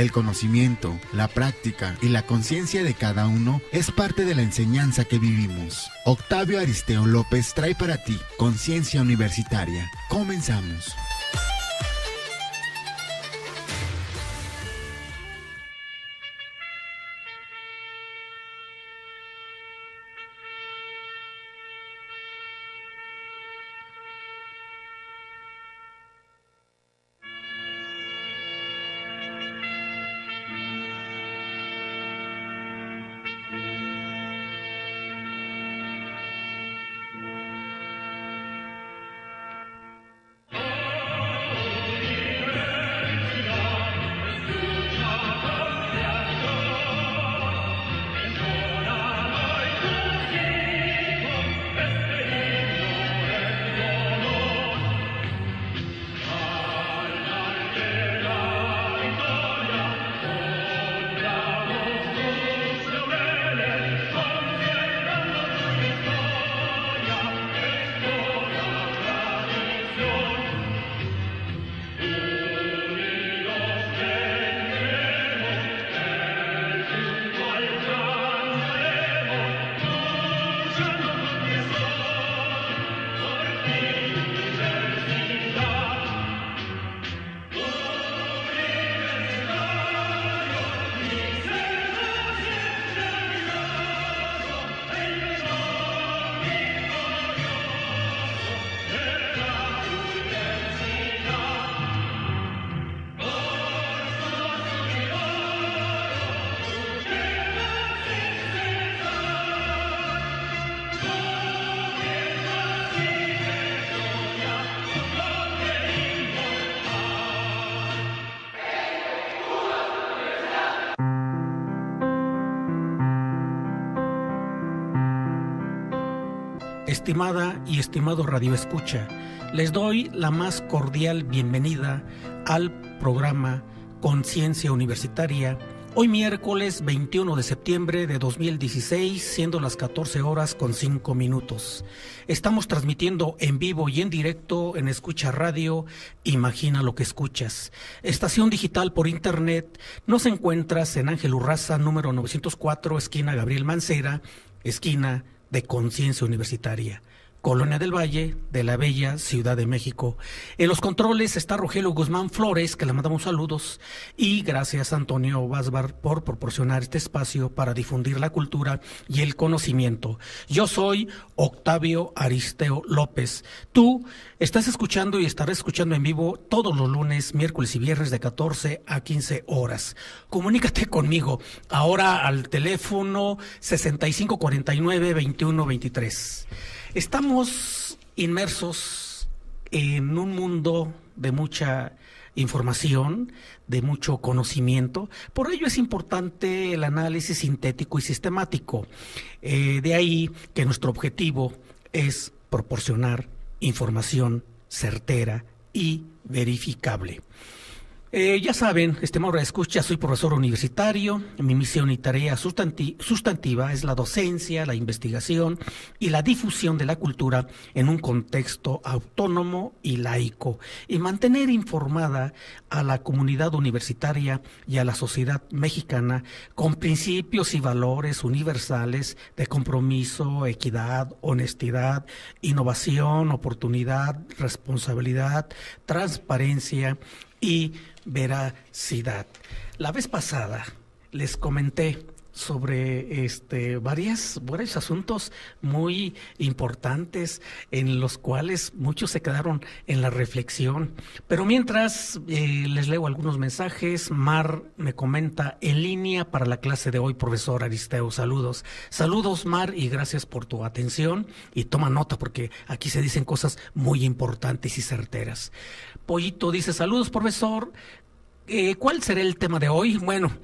El conocimiento, la práctica y la conciencia de cada uno es parte de la enseñanza que vivimos. Octavio Aristeo López trae para ti Conciencia Universitaria. Comenzamos. Estimada y estimado Radio Escucha, les doy la más cordial bienvenida al programa Conciencia Universitaria, hoy miércoles 21 de septiembre de 2016, siendo las 14:05. Estamos transmitiendo en vivo y en directo en Escucha Radio, Imagina lo que escuchas. Estación digital por internet, nos encuentras en Ángel Urraza, número 904, esquina Gabriel Mancera, esquina de Conciencia Universitaria, Colonia del Valle, de la bella Ciudad de México. En los controles está Rogelio Guzmán Flores, que le mandamos saludos, y gracias a Antonio Vázbar por proporcionar este espacio para difundir la cultura y el conocimiento. Yo soy Octavio Aristeo López. Tú estás escuchando y estarás escuchando en vivo todos los lunes, miércoles y viernes de 14 a 15 horas. Comunícate conmigo ahora al teléfono 6549-2123. Estamos inmersos en un mundo de mucha información, de mucho conocimiento. Por ello es importante el análisis sintético y sistemático. De ahí que nuestro objetivo es proporcionar información certera y verificable. Ya saben, estimado escucha, soy profesor universitario. Mi misión y tarea sustantiva es la docencia, la investigación y la difusión de la cultura en un contexto autónomo y laico, y mantener informada a la comunidad universitaria y a la sociedad mexicana con principios y valores universales de compromiso, equidad, honestidad, innovación, oportunidad, responsabilidad, transparencia y veracidad. La vez pasada les comenté sobre varios asuntos muy importantes en los cuales muchos se quedaron en la reflexión. Pero mientras les leo algunos mensajes, Mar me comenta: en línea para la clase de hoy, profesor Aristeo. Saludos. Saludos, Mar, y gracias por tu atención. Y toma nota porque aquí se dicen cosas muy importantes y certeras. Pollito dice: saludos, profesor. ¿Cuál será el tema de hoy? Bueno,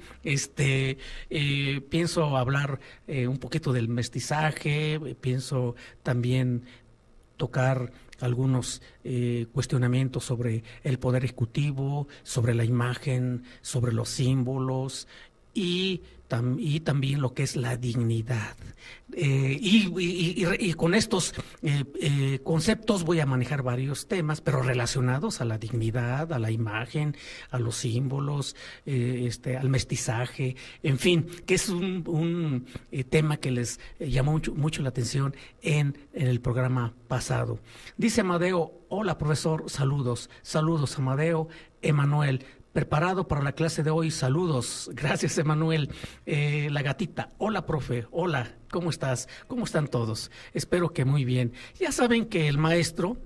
pienso hablar un poquito del mestizaje, pienso también tocar algunos cuestionamientos sobre el poder ejecutivo, sobre la imagen, sobre los símbolos y también lo que es la dignidad. Y con estos conceptos voy a manejar varios temas, pero relacionados a la dignidad, a la imagen, a los símbolos, al mestizaje, en fin, que es un tema que les llamó mucho la atención en el programa pasado. Dice Amadeo: hola profesor, saludos Amadeo. Emanuel: preparado para la clase de hoy, saludos. Gracias, Emanuel. La gatita: hola, profe, hola, ¿cómo estás? ¿Cómo están todos? Espero que muy bien. Ya saben que el maestro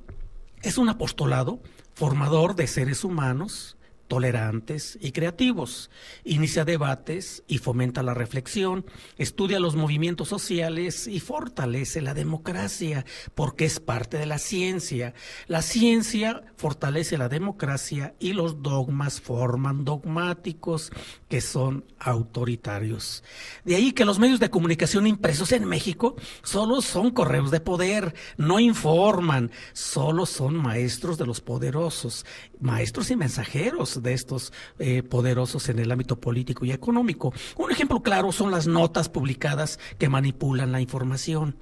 es un apostolado formador de seres humanos tolerantes y creativos. Inicia debates y fomenta la reflexión, estudia los movimientos sociales y fortalece la democracia, porque es parte de la ciencia. La ciencia fortalece la democracia y los dogmas forman dogmáticos que son autoritarios. De ahí que los medios de comunicación impresos en México solo son correos de poder, no informan, solo son maestros de los poderosos, maestros y mensajeros de estos poderosos en el ámbito político y económico. Un ejemplo claro son las notas publicadas que manipulan la información.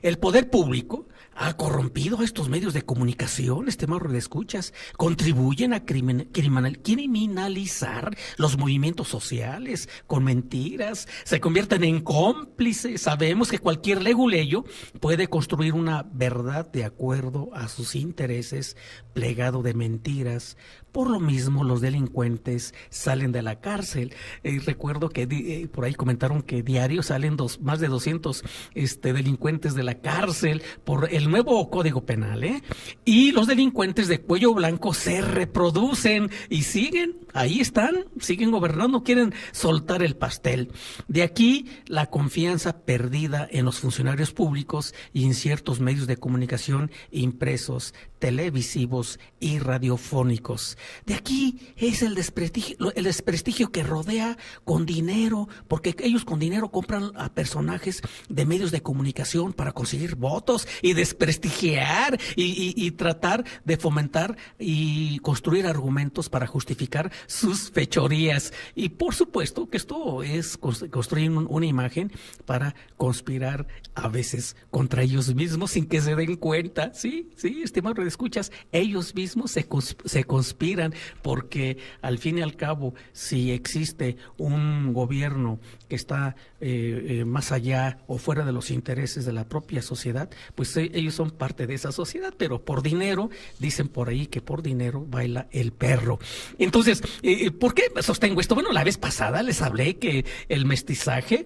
El poder público ha corrompido a estos medios de comunicación, estimado escuchas, contribuyen a criminalizar los movimientos sociales con mentiras, se convierten en cómplices. Sabemos que cualquier leguleyo puede construir una verdad de acuerdo a sus intereses, plegado de mentiras. Por lo mismo, los delincuentes salen de la cárcel. Recuerdo que por ahí comentaron que diario salen más de 200 delincuentes de la cárcel por el nuevo Código Penal, y los delincuentes de cuello blanco se reproducen y siguen, ahí están, siguen gobernando, quieren soltar el pastel. De aquí la confianza perdida en los funcionarios públicos y en ciertos medios de comunicación impresos, televisivos y radiofónicos. De aquí es el desprestigio que rodea con dinero, porque ellos con dinero compran a personajes de medios de comunicación para conseguir votos y desprestigiar y tratar de fomentar y construir argumentos para justificar sus fechorías. Y por supuesto que esto es construir una imagen para conspirar a veces contra ellos mismos sin que se den cuenta. Sí, estimado escuchas, ellos mismos se conspiran, porque al fin y al cabo, si existe un gobierno que está más allá o fuera de los intereses de la propia sociedad, pues ellos son parte de esa sociedad, pero por dinero, dicen por ahí que por dinero baila el perro. Entonces, ¿por qué sostengo esto? Bueno, la vez pasada les hablé que el mestizaje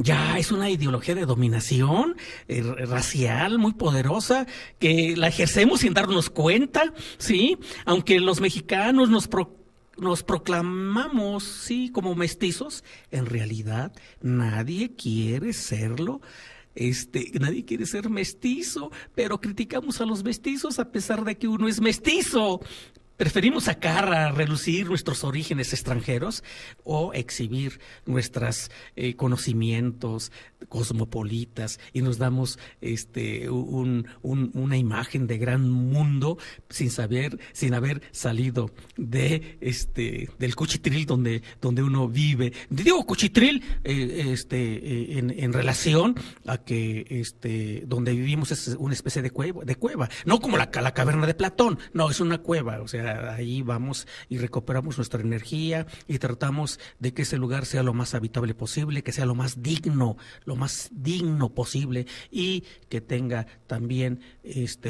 ya es una ideología de dominación racial muy poderosa, que la ejercemos sin darnos cuenta, ¿sí? Aunque los mexicanos nos proclamamos, sí, como mestizos, en realidad nadie quiere serlo. Nadie quiere ser mestizo, pero criticamos a los mestizos a pesar de que uno es mestizo. Preferimos sacar a relucir nuestros orígenes extranjeros o exhibir nuestros conocimientos cosmopolitas, y nos damos una imagen de gran mundo sin haber salido del cuchitril donde uno vive. Digo cuchitril en relación a que donde vivimos es una especie de cueva, no como la caverna de Platón, no, es una cueva, o sea, ahí vamos y recuperamos nuestra energía y tratamos de que ese lugar sea lo más habitable posible, que sea lo más digno posible, y que tenga también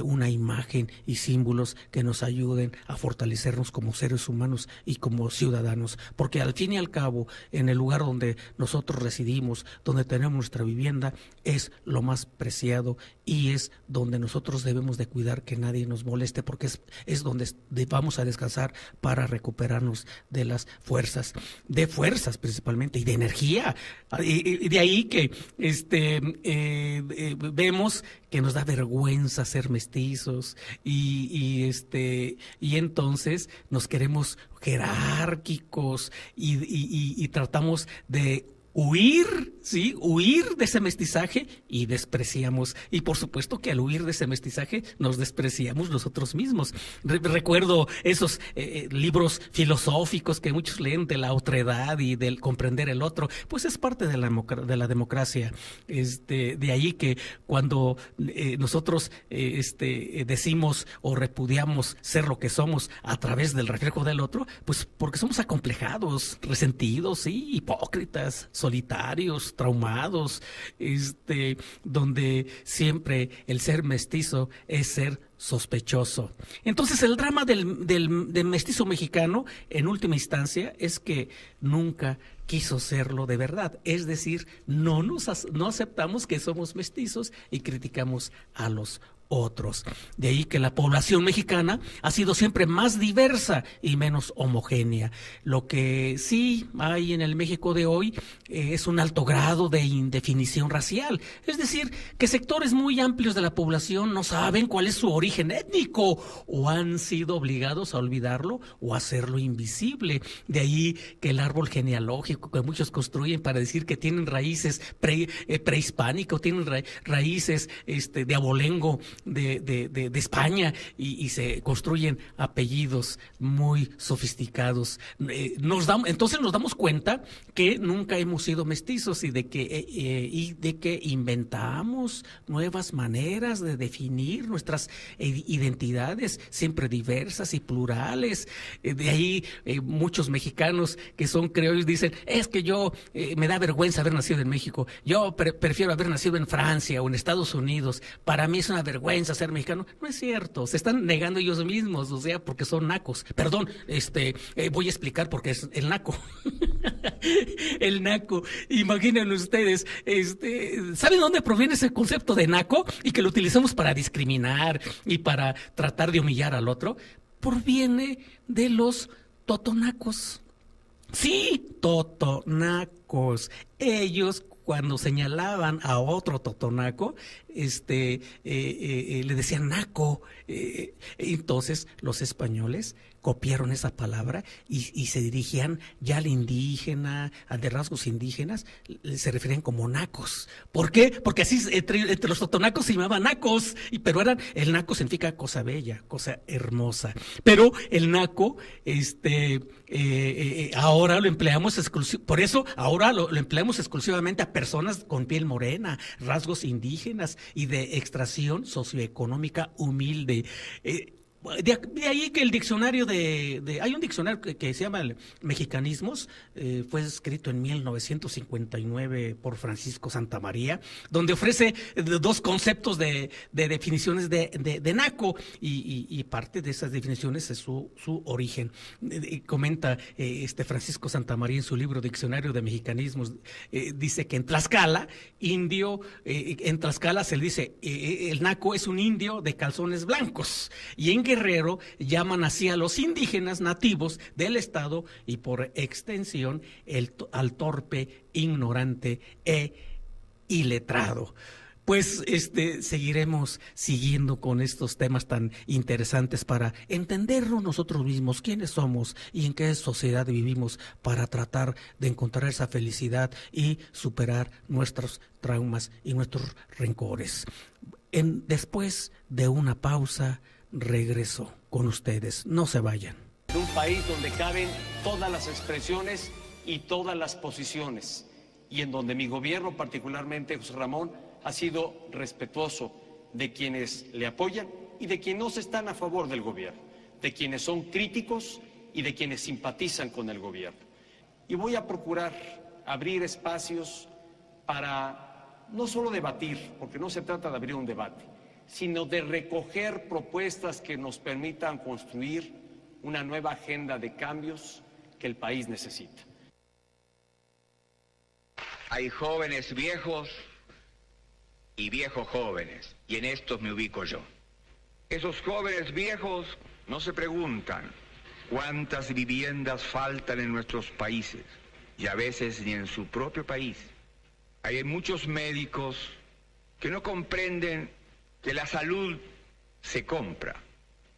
una imagen y símbolos que nos ayuden a fortalecernos como seres humanos y como ciudadanos, porque al fin y al cabo, en el lugar donde nosotros residimos, donde tenemos nuestra vivienda, es lo más preciado y es donde nosotros debemos de cuidar que nadie nos moleste, porque es donde vamos a descansar para recuperarnos de las fuerzas principalmente, y de energía. Y de ahí que vemos que nos da vergüenza ser mestizos y entonces nos queremos jerárquicos y tratamos de huir, ¿sí? Huir de ese mestizaje y despreciamos. Y por supuesto que al huir de ese mestizaje nos despreciamos nosotros mismos. Recuerdo esos libros filosóficos que muchos leen de la otredad y del comprender el otro. Pues es parte de la democracia. De ahí que cuando nosotros decimos o repudiamos ser lo que somos a través del reflejo del otro, pues porque somos acomplejados, resentidos, sí, hipócritas, solitarios, traumados, donde siempre el ser mestizo es ser sospechoso. Entonces el drama del mestizo mexicano, en última instancia, es que nunca quiso serlo de verdad. Es decir, no aceptamos que somos mestizos y criticamos a los otros. De ahí que la población mexicana ha sido siempre más diversa y menos homogénea. Lo que sí hay en el México de hoy es un alto grado de indefinición racial. Es decir, que sectores muy amplios de la población no saben cuál es su origen étnico o han sido obligados a olvidarlo o a hacerlo invisible. De ahí que el árbol genealógico que muchos construyen para decir que tienen raíces prehispánicas, tienen raíces de abolengo de España, y se construyen apellidos muy sofisticados. Entonces nos damos cuenta que nunca hemos sido mestizos y de que inventamos nuevas maneras de definir nuestras identidades, siempre diversas y plurales. De ahí muchos mexicanos que son criollos dicen, es que yo me da vergüenza haber nacido en México, yo prefiero haber nacido en Francia o en Estados Unidos, para mí es una vergüenza ser mexicano. No es cierto, se están negando ellos mismos, o sea, porque son nacos. Perdón, voy a explicar por qué es el naco. El naco, imaginen ustedes, ¿saben dónde proviene ese concepto de naco? Y que lo utilizamos para discriminar y para tratar de humillar al otro. Proviene de los totonacos. Sí, totonacos. Ellos, cuando señalaban a otro totonaco, le decían naco. Entonces los españoles copiaron esa palabra y se dirigían ya al indígena, al de rasgos indígenas, se referían como nacos. ¿Por qué? Porque así entre los totonacos se llamaban nacos, pero el naco significa cosa bella, cosa hermosa. Pero el naco, ahora lo empleamos por eso ahora lo empleamos exclusivamente a personas con piel morena, rasgos indígenas y de extracción socioeconómica humilde. De ahí que el diccionario hay un diccionario que se llama Mexicanismos, fue escrito en 1959 por Francisco Santamaría, donde ofrece dos conceptos de definiciones de naco, y parte de esas definiciones es su origen. Comenta Francisco Santamaría en su libro Diccionario de Mexicanismos, dice que en Tlaxcala, en Tlaxcala se le dice, el naco es un indio de calzones blancos, y en Guerrero llaman así a los indígenas nativos del estado y por extensión al torpe, ignorante e iletrado. Pues seguiremos siguiendo con estos temas tan interesantes para entendernos nosotros mismos, quiénes somos y en qué sociedad vivimos, para tratar de encontrar esa felicidad y superar nuestros traumas y nuestros rencores. Después de una pausa, regreso con ustedes. No se vayan. Un país donde caben todas las expresiones y todas las posiciones, y en donde mi gobierno, particularmente José Ramón, ha sido respetuoso de quienes le apoyan y de quienes no están a favor del gobierno, de quienes son críticos y de quienes simpatizan con el gobierno. Y voy a procurar abrir espacios para no solo debatir, porque no se trata de abrir un debate, sino de recoger propuestas que nos permitan construir una nueva agenda de cambios que el país necesita. Hay jóvenes viejos y viejos jóvenes, y en estos me ubico yo. Esos jóvenes viejos no se preguntan cuántas viviendas faltan en nuestros países, y a veces ni en su propio país. Hay muchos médicos que no comprenden que la salud se compra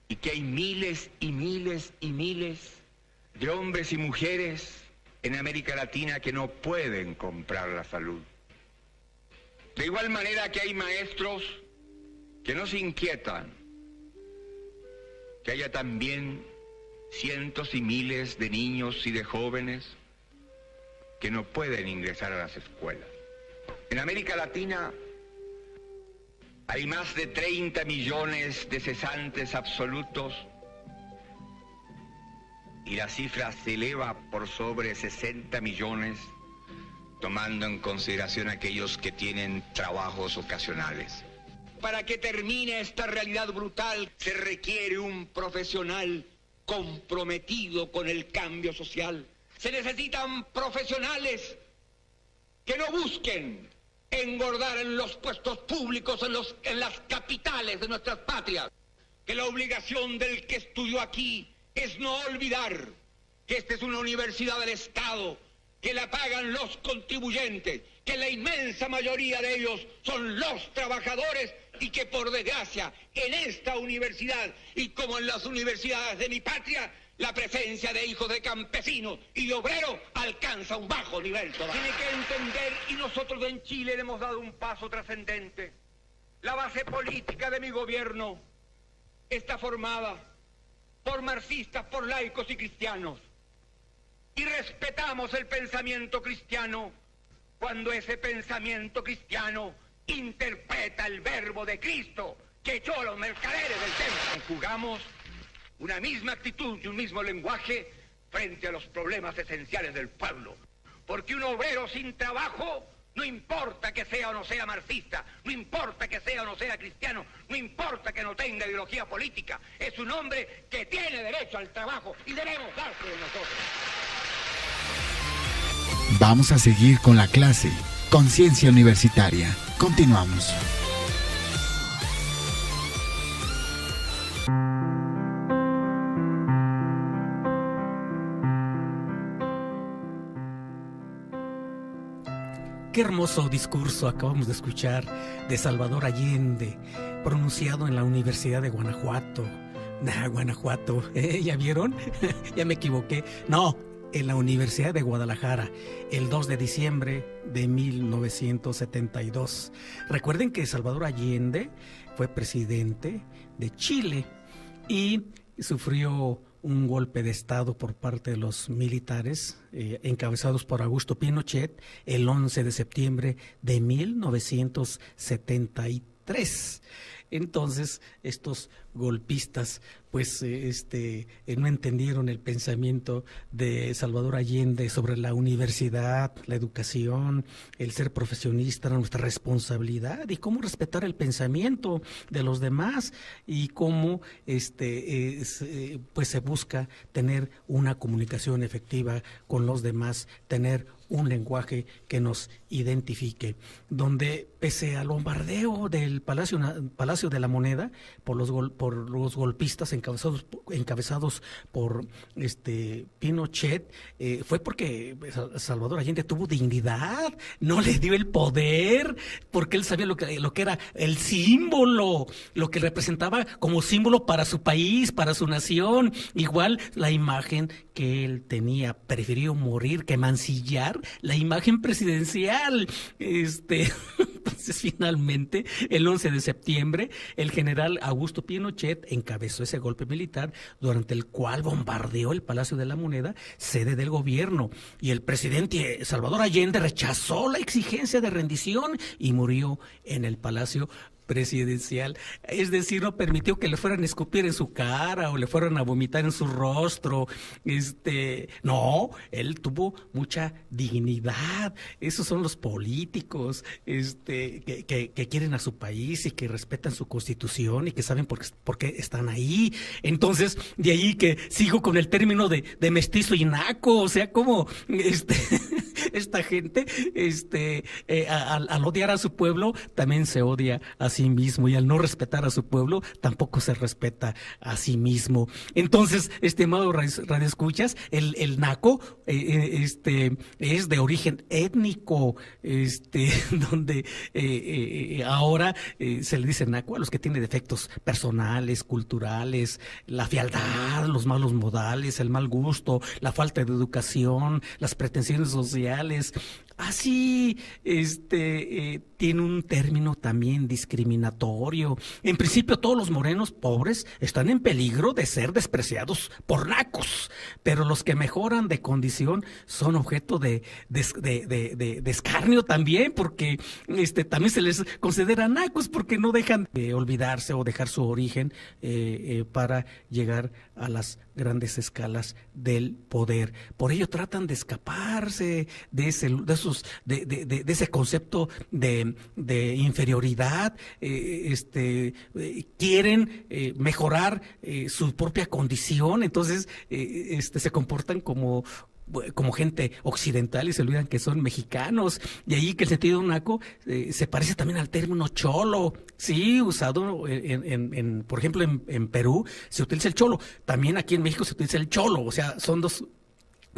y que hay miles y miles y miles de hombres y mujeres en América Latina que no pueden comprar la salud. De igual manera que hay maestros que no se inquietan, que haya también cientos y miles de niños y de jóvenes que no pueden ingresar a las escuelas. En América Latina hay más de 30 millones de cesantes absolutos y la cifra se eleva por sobre 60 millones, tomando en consideración aquellos que tienen trabajos ocasionales. Para que termine esta realidad brutal, se requiere un profesional comprometido con el cambio social. Se necesitan profesionales que no busquen engordar en los puestos públicos, en las capitales de nuestras patrias. Que la obligación del que estudió aquí es no olvidar que esta es una universidad del Estado, que la pagan los contribuyentes, que la inmensa mayoría de ellos son los trabajadores y que por desgracia en esta universidad y como en las universidades de mi patria, la presencia de hijos de campesinos y de obreros alcanza un bajo nivel todavía. Tiene que entender, y nosotros en Chile le hemos dado un paso trascendente. La base política de mi gobierno está formada por marxistas, por laicos y cristianos. Y respetamos el pensamiento cristiano cuando ese pensamiento cristiano interpreta el verbo de Cristo que echó a los mercaderes del templo. Jugamos una misma actitud y un mismo lenguaje frente a los problemas esenciales del pueblo. Porque un obrero sin trabajo, no importa que sea o no sea marxista, no importa que sea o no sea cristiano, no importa que no tenga ideología política, es un hombre que tiene derecho al trabajo y debemos dárselo nosotros. Vamos a seguir con la clase Conciencia Universitaria. Continuamos. Qué hermoso discurso acabamos de escuchar de Salvador Allende, pronunciado en la Universidad de Guanajuato. Guanajuato, ¿ya vieron? Ya me equivoqué. No, en la Universidad de Guadalajara, el 2 de diciembre de 1972. Recuerden que Salvador Allende fue presidente de Chile y sufrió un golpe de Estado por parte de los militares encabezados por Augusto Pinochet el 11 de septiembre de 1973. Entonces, estos golpistas pues no entendieron el pensamiento de Salvador Allende sobre la universidad, la educación, el ser profesionista, nuestra responsabilidad y cómo respetar el pensamiento de los demás y cómo pues se busca tener una comunicación efectiva con los demás, tener un lenguaje que nos identifique, donde pese al bombardeo del Palacio de la Moneda por los golpistas encabezados por Pinochet, fue porque Salvador Allende tuvo dignidad, no le dio el poder, porque él sabía lo que era el símbolo, lo que representaba como símbolo para su país, para su nación, igual la imagen que él tenía, prefirió morir que mancillar la imagen presidencial. Entonces, finalmente, el 11 de septiembre, el general Augusto Pinochet encabezó ese golpe militar durante el cual bombardeó el Palacio de la Moneda, sede del gobierno, y el presidente Salvador Allende rechazó la exigencia de rendición y murió en el Palacio presidencial, es decir, no permitió que le fueran a escupir en su cara o le fueran a vomitar en su rostro. No, él tuvo mucha dignidad. Esos son los políticos que quieren a su país y que respetan su constitución y que saben por qué están ahí. Entonces, de ahí que sigo con el término de mestizo y naco, o sea, como esta gente, al odiar a su pueblo, también se odia a sí mismo, y al no respetar a su pueblo, tampoco se respeta a sí mismo. Entonces, estimado radioescuchas, el naco, es de origen étnico, donde ahora se le dice naco a los que tienen defectos personales, culturales, la fealdad, los malos modales, el mal gusto, la falta de educación, las pretensiones sociales. Así, tiene un término también discriminatorio. En principio, todos los morenos pobres están en peligro de ser despreciados por nacos, pero los que mejoran de condición son objeto de escarnio también, porque también se les considera nacos porque no dejan de olvidarse o dejar su origen para llegar a las grandes escalas del poder. Por ello tratan de escaparse de ese concepto de inferioridad. Quieren mejorar su propia condición, entonces se comportan como gente occidental y se olvidan que son mexicanos. Y ahí que el sentido naco se parece también al término cholo, sí, usado por ejemplo, en Perú se utiliza el cholo, también aquí en México se utiliza el cholo, o sea, son dos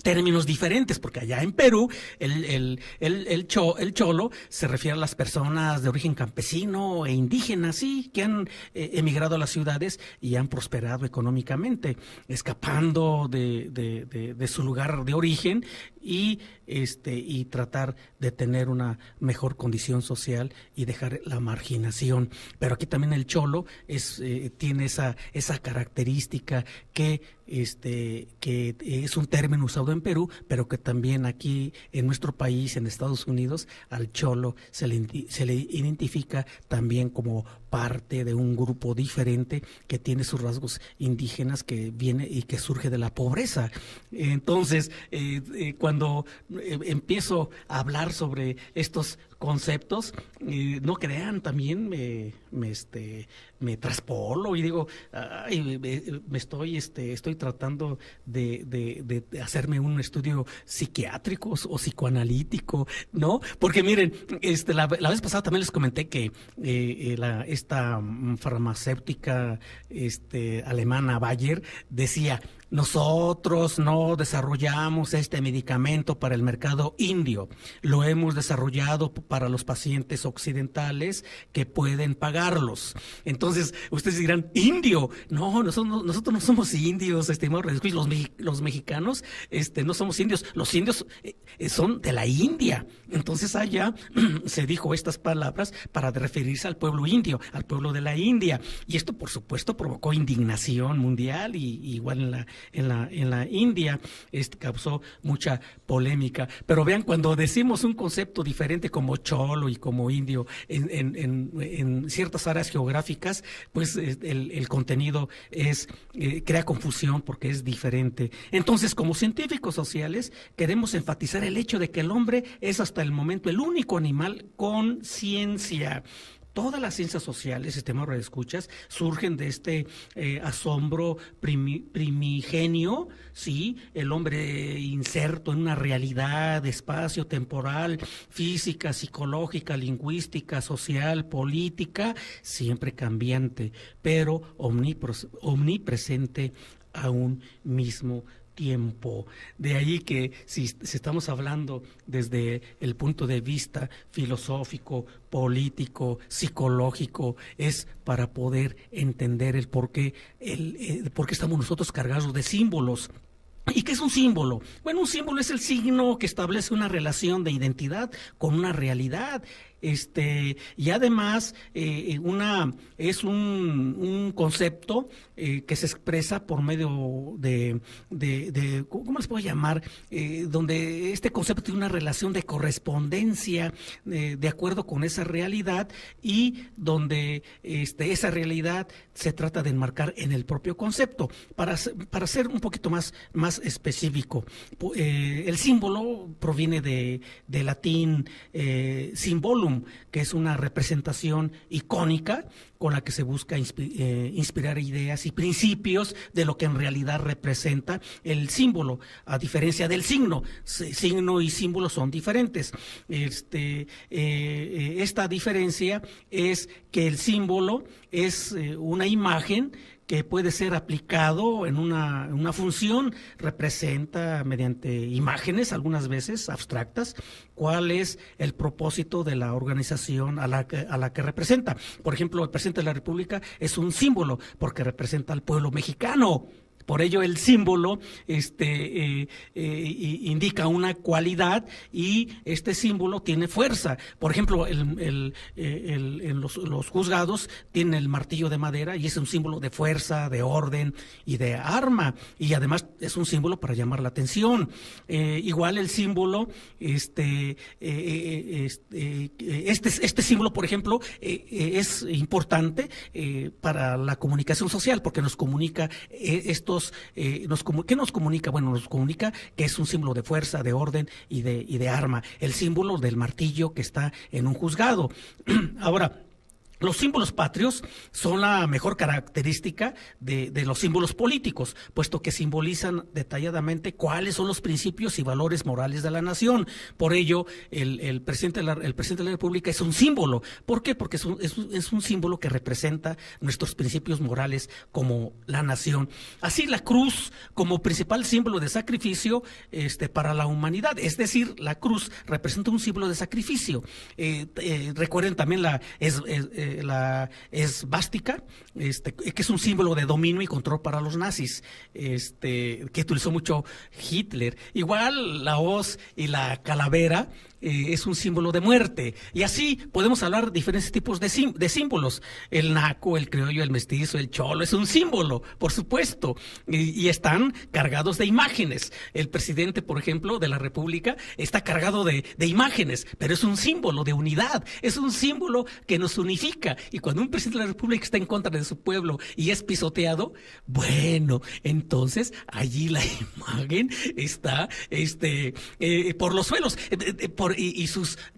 términos diferentes, porque allá en Perú el cholo se refiere a las personas de origen campesino e indígena, sí, que han emigrado a las ciudades y han prosperado económicamente, escapando de su lugar de origen y tratar de tener una mejor condición social y dejar la marginación. Pero aquí también el cholo tiene esa característica que es un término usado en Perú, pero que también aquí en nuestro país, en Estados Unidos, al cholo se le identifica también como parte de un grupo diferente que tiene sus rasgos indígenas, que viene y que surge de la pobreza. Entonces, cuando empiezo a hablar sobre estos conceptos, no crean, también me traspolo y digo, ay, estoy tratando de hacerme un estudio psiquiátrico o psicoanalítico, ¿no? Porque miren, la vez pasada también les comenté que esta farmacéutica alemana Bayer decía: nosotros no desarrollamos este medicamento para el mercado indio, lo hemos desarrollado para los pacientes occidentales que pueden pagarlos. Entonces, ustedes dirán, ¿indio? No, nosotros no somos indios, estimados radioescuchas, los mexicanos no somos indios, los indios son de la India. Entonces allá se dijo estas palabras para referirse al pueblo indio, al pueblo de la India. Y esto, por supuesto, provocó indignación mundial, y igual en la India causó mucha polémica. Pero vean, cuando decimos un concepto diferente como cholo y como indio en ciertas áreas geográficas, pues el contenido crea confusión porque es diferente. Entonces, como científicos sociales, queremos enfatizar el hecho de que el hombre es hasta el momento el único animal con ciencia. Todas las ciencias sociales, estimados radioescuchas, surgen de este asombro primigenio, ¿sí? El hombre inserto en una realidad espacio-temporal, física, psicológica, lingüística, social, política, siempre cambiante, pero omnipresente a un mismo tiempo. De ahí que si estamos hablando desde el punto de vista filosófico, político, psicológico, es para poder entender el por qué estamos nosotros cargados de símbolos. ¿Y qué es un símbolo? Bueno, un símbolo es el signo que establece una relación de identidad con una realidad. Y además es un concepto que se expresa por medio de ¿cómo les puedo llamar? Donde este concepto tiene una relación de correspondencia de acuerdo con esa realidad, y donde esa realidad se trata de enmarcar en el propio concepto. Para ser un poquito más específico, el símbolo proviene de latín symbolum, Triunfum, que es una representación icónica con la que se busca inspirar ideas y principios de lo que en realidad representa el símbolo, a diferencia del signo. Signo y símbolo son diferentes. Esta diferencia es que el símbolo es una imagen que puede ser aplicado en una función, representa mediante imágenes, algunas veces abstractas, cuál es el propósito de la organización a la que representa. Por ejemplo, el presidente de la República es un símbolo porque representa al pueblo mexicano. Por ello el símbolo indica una cualidad y este símbolo tiene fuerza. Por ejemplo, en los juzgados tienen el martillo de madera y es un símbolo de fuerza, de orden y de arma. Y además es un símbolo para llamar la atención. Igual el símbolo, este símbolo, por ejemplo, es importante para la comunicación social porque nos comunica ¿qué nos comunica? Bueno, nos comunica que es un símbolo de fuerza, de orden y de arma. El símbolo del martillo que está en un juzgado. Ahora, los símbolos patrios son la mejor característica de los símbolos políticos, puesto que simbolizan detalladamente cuáles son los principios y valores morales de la nación. Por ello, el presidente de la República es un símbolo. ¿Por qué? Porque es un símbolo que representa nuestros principios morales como la nación. Así, la cruz como principal símbolo de sacrificio para la humanidad. Es decir, la cruz representa un símbolo de sacrificio. Recuerden también la esvástica, que es un símbolo de dominio y control para los nazis, que utilizó mucho Hitler. Igual la hoz y la calavera es un símbolo de muerte. Y así podemos hablar de diferentes tipos de símbolos. El naco, el criollo, el mestizo, el cholo, es un símbolo, por supuesto. Y están cargados de imágenes. El presidente, por ejemplo, de la República está cargado de imágenes, pero es un símbolo de unidad. Es un símbolo que nos unifica. Y cuando un presidente de la República está en contra de su pueblo y es pisoteado, bueno, entonces allí la imagen está por los suelos.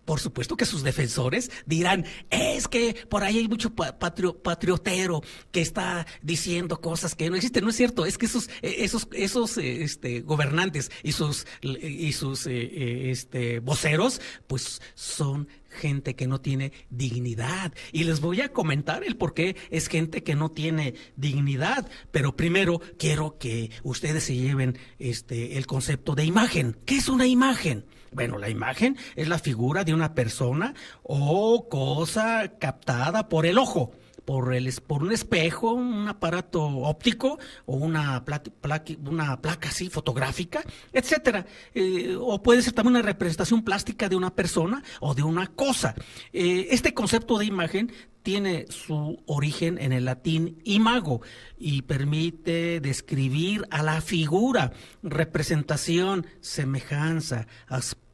Por supuesto que sus defensores dirán, es que por ahí hay mucho patriotero que está diciendo cosas que no existen. No es cierto, es que esos gobernantes y sus voceros, pues son gente que no tiene dignidad. Y les voy a comentar el por qué es gente que no tiene dignidad. Pero primero quiero que ustedes se lleven el concepto de imagen. ¿Qué es una imagen? Bueno, la imagen es la figura de una persona o cosa captada por el ojo, por un espejo, un aparato óptico o una placa así fotográfica, etcétera. O puede ser también una representación plástica de una persona o de una cosa. Este concepto de imagen tiene su origen en el latín imago y permite describir a la figura, representación, semejanza, aspecto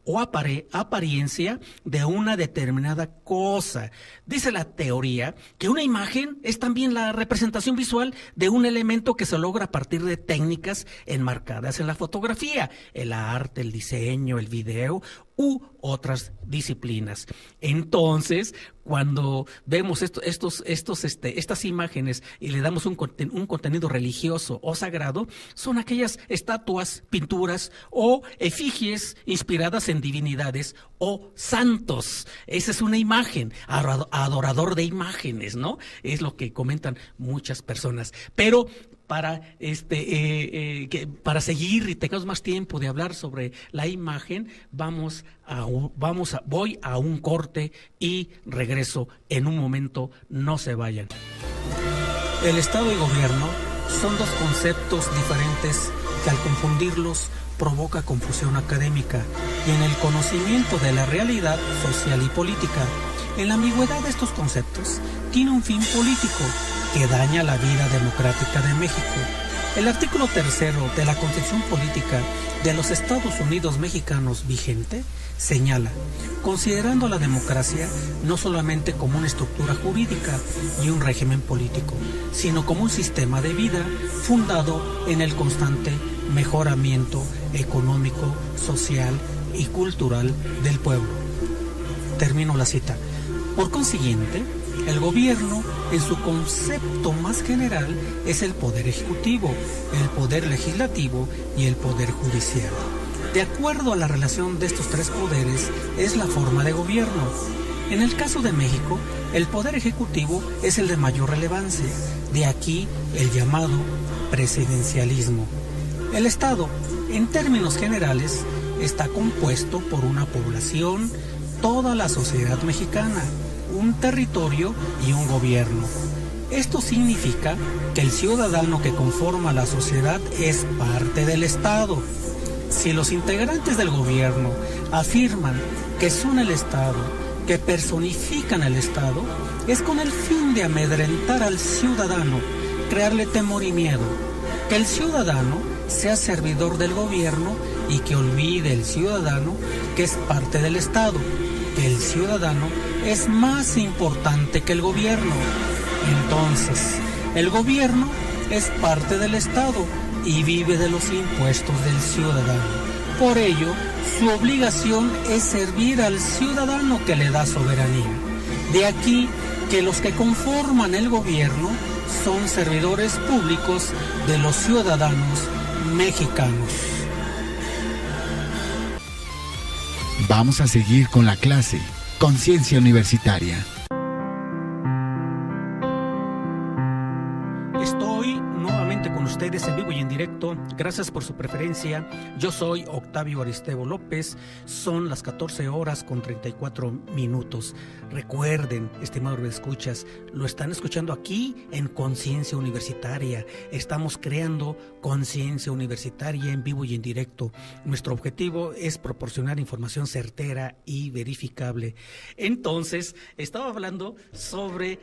o apariencia de una determinada cosa. Dice la teoría que una imagen es también la representación visual de un elemento que se logra a partir de técnicas enmarcadas en la fotografía, el arte, el diseño, el video u otras disciplinas. Entonces, cuando vemos estas imágenes y le damos un contenido religioso o sagrado, son aquellas estatuas, pinturas o efigies inspiradas en divinidades o santos. Esa es una imagen, adorador de imágenes, ¿no? Es lo que comentan muchas personas. Pero para seguir y tengamos más tiempo de hablar sobre la imagen, voy a un corte y regreso en un momento. No se vayan. El Estado y gobierno son dos conceptos diferentes que al confundirlos provoca confusión académica y en el conocimiento de la realidad social y política. En la ambigüedad de estos conceptos tiene un fin político que daña la vida democrática de México. El artículo 3 de la Constitución Política de los Estados Unidos Mexicanos vigente señala, considerando la democracia no solamente como una estructura jurídica y un régimen político, sino como un sistema de vida fundado en el constante mejoramiento económico, social y cultural del pueblo. termino la cita. Por consiguiente, el gobierno, en su concepto más general, es el poder ejecutivo, el poder legislativo y el poder judicial. De acuerdo a la relación de estos tres poderes, es la forma de gobierno. En el caso de México, el poder ejecutivo es el de mayor relevancia, de aquí el llamado presidencialismo. El Estado, en términos generales, está compuesto por una población, toda la sociedad mexicana, un territorio y un gobierno. Esto significa que el ciudadano que conforma la sociedad es parte del Estado. Si los integrantes del gobierno afirman que son el Estado, que personifican el Estado, es con el fin de amedrentar al ciudadano, crearle temor y miedo, que el ciudadano sea servidor del gobierno y que olvide el ciudadano que es parte del Estado, que el ciudadano es más importante que el gobierno. Entonces, el gobierno es parte del Estado y vive de los impuestos del ciudadano. Por ello, su obligación es servir al ciudadano que le da soberanía. De aquí que los que conforman el gobierno son servidores públicos de los ciudadanos mexicanos. Vamos a seguir con la clase Conciencia Universitaria. Estoy nuevamente con ustedes en vivo y en directo. Gracias por su preferencia. Yo soy Octavio Aristeo López. Son las 14 horas con 34 minutos. Recuerden, estimados escuchas, lo están escuchando aquí en Conciencia Universitaria. Estamos creando Conciencia Universitaria en vivo y en directo. Nuestro objetivo es proporcionar información certera y verificable. Entonces, estaba hablando sobre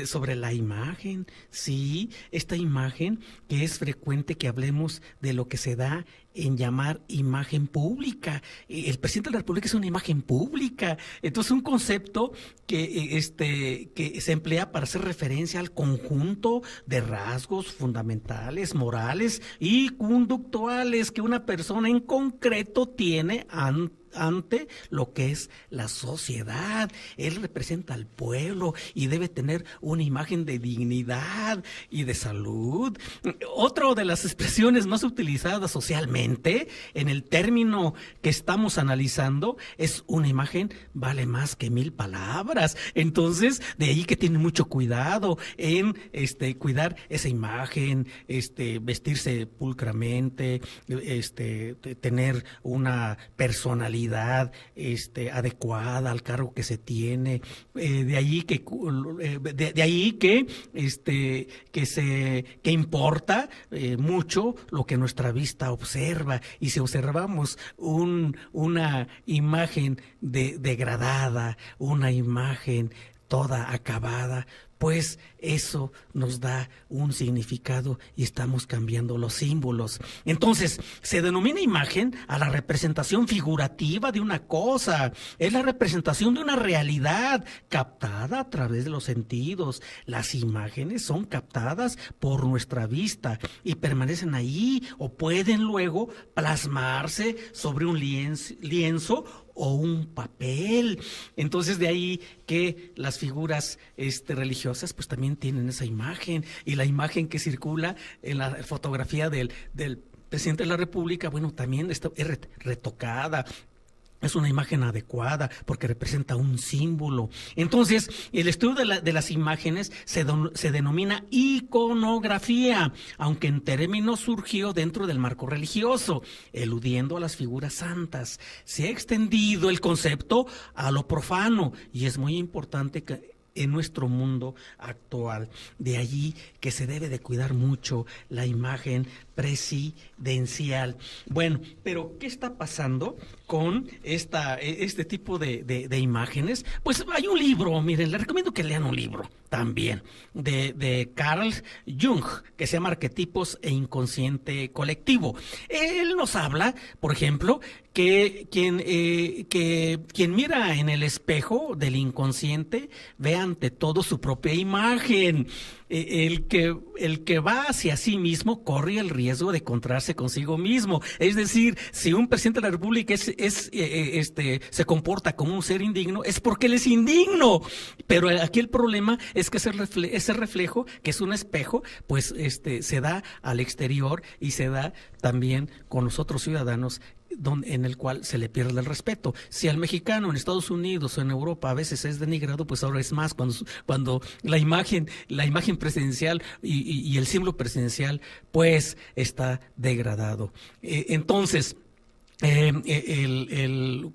sobre la imagen. Sí, esta imagen que es frecuente que hablemos de lo que se da en llamar imagen pública. El presidente de la República es una imagen pública. Entonces, un concepto que se emplea para hacer referencia al conjunto de rasgos fundamentales, morales y conductuales que una persona en concreto tiene ante lo que es la sociedad. Él representa al pueblo y debe tener una imagen de dignidad y de salud. Otra de las expresiones más utilizadas socialmente en el término que estamos analizando es una imagen vale más que 1000 palabras. Entonces, de ahí que tiene mucho cuidado en cuidar esa imagen, vestirse pulcramente, tener una personalidad adecuada al cargo que se tiene. De ahí que importa mucho lo que nuestra vista observa, y si observamos una imagen degradada, una imagen toda acabada, pues eso nos da un significado y estamos cambiando los símbolos. Entonces, se denomina imagen a la representación figurativa de una cosa. Es la representación de una realidad captada a través de los sentidos. Las imágenes son captadas por nuestra vista y permanecen ahí o pueden luego plasmarse sobre un lienzo o un papel. Entonces, de ahí que las figuras religiosas pues también tienen esa imagen, y la imagen que circula en la fotografía del presidente de la República, bueno, también es retocada. Es una imagen adecuada porque representa un símbolo. Entonces, el estudio de las imágenes se denomina iconografía, aunque en términos surgió dentro del marco religioso, eludiendo a las figuras santas. Se ha extendido el concepto a lo profano y es muy importante que en nuestro mundo actual. De allí que se debe de cuidar mucho la imagen presidencial. Bueno, pero ¿qué está pasando con este tipo de imágenes? Pues hay un libro, miren, les recomiendo que lean un libro también de Carl Jung, que se llama Arquetipos e Inconsciente Colectivo. Él nos habla, por ejemplo, que quien mira en el espejo del inconsciente ve ante todo su propia imagen. El que va hacia sí mismo corre el riesgo de encontrarse consigo mismo. Es decir, si un presidente de la República se comporta como un ser indigno, es porque él es indigno. Pero aquí el problema es que ese reflejo, que es un espejo, pues se da al exterior y se da también con los otros ciudadanos, en el cual se le pierde el respeto. Si al mexicano en Estados Unidos o en Europa a veces es denigrado, pues ahora es más cuando la imagen presidencial y el símbolo presidencial pues está degradado. Entonces,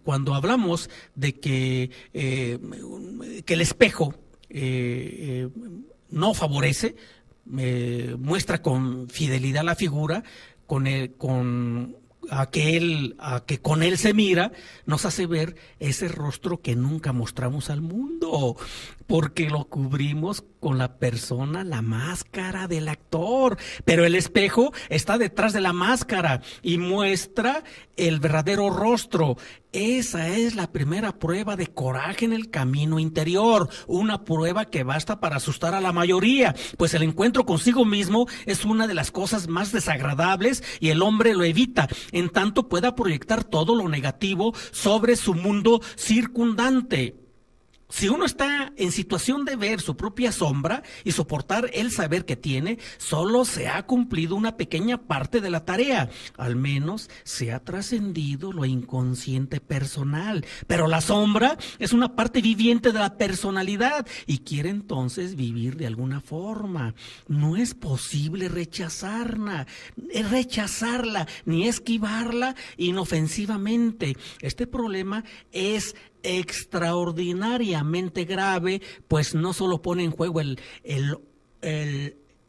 cuando hablamos de que el espejo no favorece, muestra con fidelidad la figura, a que con él se mira, nos hace ver ese rostro que nunca mostramos al mundo, porque lo cubrimos con la persona, la máscara del actor, pero el espejo está detrás de la máscara y muestra el verdadero rostro. Esa es la primera prueba de coraje en el camino interior, una prueba que basta para asustar a la mayoría, pues el encuentro consigo mismo es una de las cosas más desagradables y el hombre lo evita, en tanto pueda proyectar todo lo negativo sobre su mundo circundante. Si uno está en situación de ver su propia sombra y soportar el saber que tiene, solo se ha cumplido una pequeña parte de la tarea. Al menos se ha trascendido lo inconsciente personal. Pero la sombra es una parte viviente de la personalidad y quiere entonces vivir de alguna forma. No es posible rechazarla ni esquivarla inofensivamente. Este problema es extraordinariamente grave, pues no solo pone en juego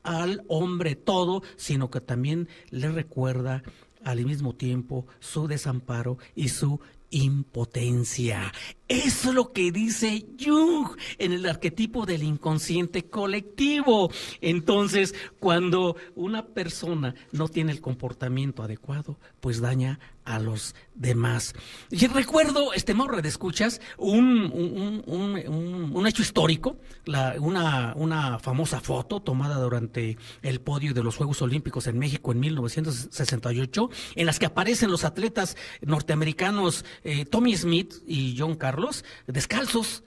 al hombre todo, sino que también le recuerda al mismo tiempo su desamparo y su impotencia. Eso es lo que dice Jung en el arquetipo del inconsciente colectivo. Entonces, cuando una persona no tiene el comportamiento adecuado, pues daña a los demás. Y recuerdo, Mauro, de escuchas, un hecho histórico, una famosa foto tomada durante el podio de los Juegos Olímpicos en México en 1968, en las que aparecen los atletas norteamericanos Tommy Smith y John Carlos, descalzos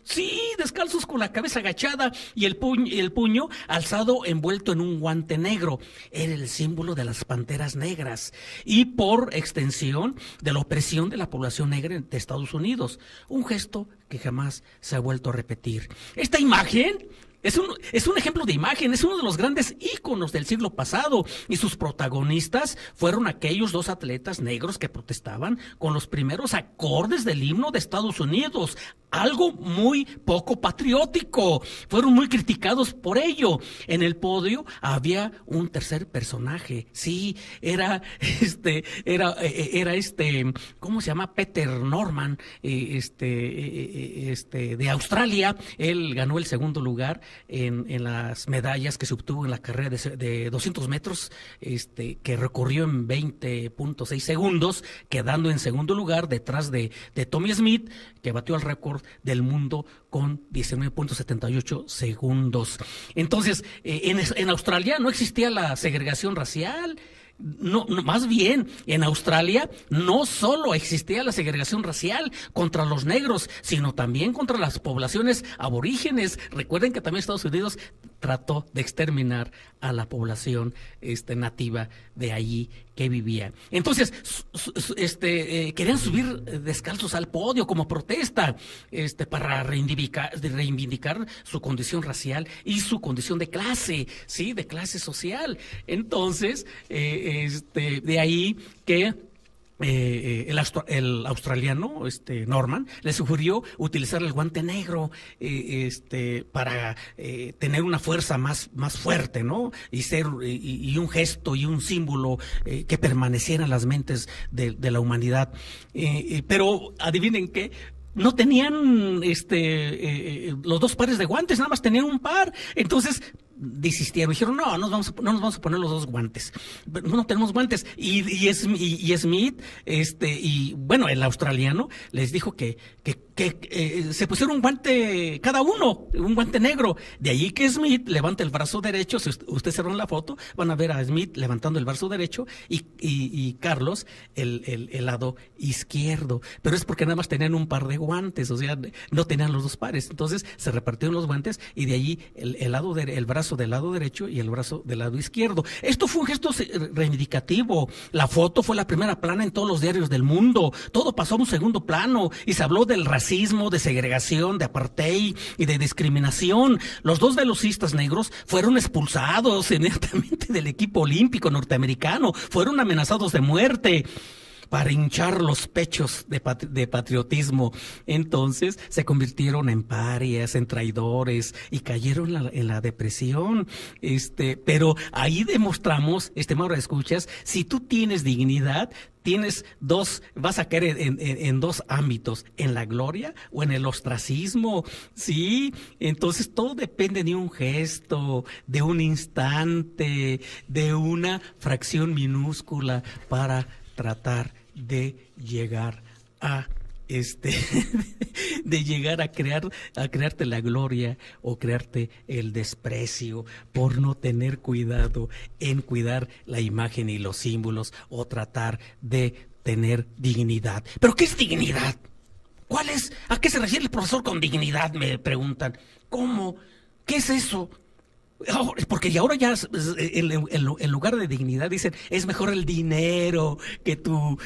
con la cabeza agachada y el puño alzado envuelto en un guante negro. Era el símbolo de las panteras negras y por extensión de la opresión de la población negra de Estados Unidos, un gesto que jamás se ha vuelto a repetir. Esta imagen es un ejemplo de imagen, es uno de los grandes íconos del siglo pasado y sus protagonistas fueron aquellos dos atletas negros que protestaban con los primeros acordes del himno de Estados Unidos, algo muy poco patriótico. Fueron muy criticados por ello. En el podio había un tercer personaje, sí, era ¿cómo se llama? Peter Norman, de Australia. Él ganó el segundo lugar en las medallas que se obtuvo en la carrera de 200 metros, que recorrió en 20.6 segundos, quedando en segundo lugar detrás de Tommy Smith, que batió el récord del mundo con 19.78 segundos. Entonces, en Australia no existía la segregación racial. No, más bien, en Australia no solo existía la segregación racial contra los negros, sino también contra las poblaciones aborígenes. Recuerden que también Estados Unidos trató de exterminar a la población nativa de allí que vivía. Entonces, querían subir descalzos al podio como protesta, para reivindicar su condición racial y su condición de clase, sí, de clase social. Entonces, de ahí que el australiano Norman le sugirió utilizar el guante negro para tener una fuerza más fuerte, ¿no? Y un gesto y un símbolo que permaneciera en las mentes de la humanidad. Pero adivinen qué, no tenían los dos pares de guantes, nada más tenían un par. Entonces desistieron, dijeron, no nos vamos a poner los dos guantes, no tenemos guantes, y Smith, y bueno, el australiano les dijo que se pusieron un guante cada uno, un guante negro. De ahí que Smith levanta el brazo derecho. Si ustedes se ven la foto, van a ver a Smith levantando el brazo derecho y Carlos el lado izquierdo. Pero es porque nada más tenían un par de guantes, o sea, no tenían los dos pares. Entonces se repartieron los guantes y de allí el brazo del lado derecho y el brazo del lado izquierdo. Esto fue un gesto reivindicativo. La foto fue la primera plana en todos los diarios del mundo. Todo pasó a un segundo plano y se habló del racismo, de segregación, de apartheid y de discriminación. Los dos velocistas negros fueron expulsados inmediatamente del equipo olímpico norteamericano, fueron amenazados de muerte para hinchar los pechos de patriotismo. Entonces se convirtieron en parias, en traidores y cayeron en la depresión. Pero ahí demostramos, Mauro, escuchas, si tú tienes dignidad, vas a caer en dos ámbitos, en la gloria o en el ostracismo, ¿sí? Entonces todo depende de un gesto, de un instante, de una fracción minúscula para tratar de llegar a de llegar a crearte la gloria o crearte el desprecio por no tener cuidado en cuidar la imagen y los símbolos o tratar de tener dignidad. ¿Pero qué es dignidad? ¿A qué se refiere el profesor con dignidad? Me preguntan. ¿Cómo? ¿Qué es eso? Porque ahora ya en lugar de dignidad dicen es mejor el dinero que tu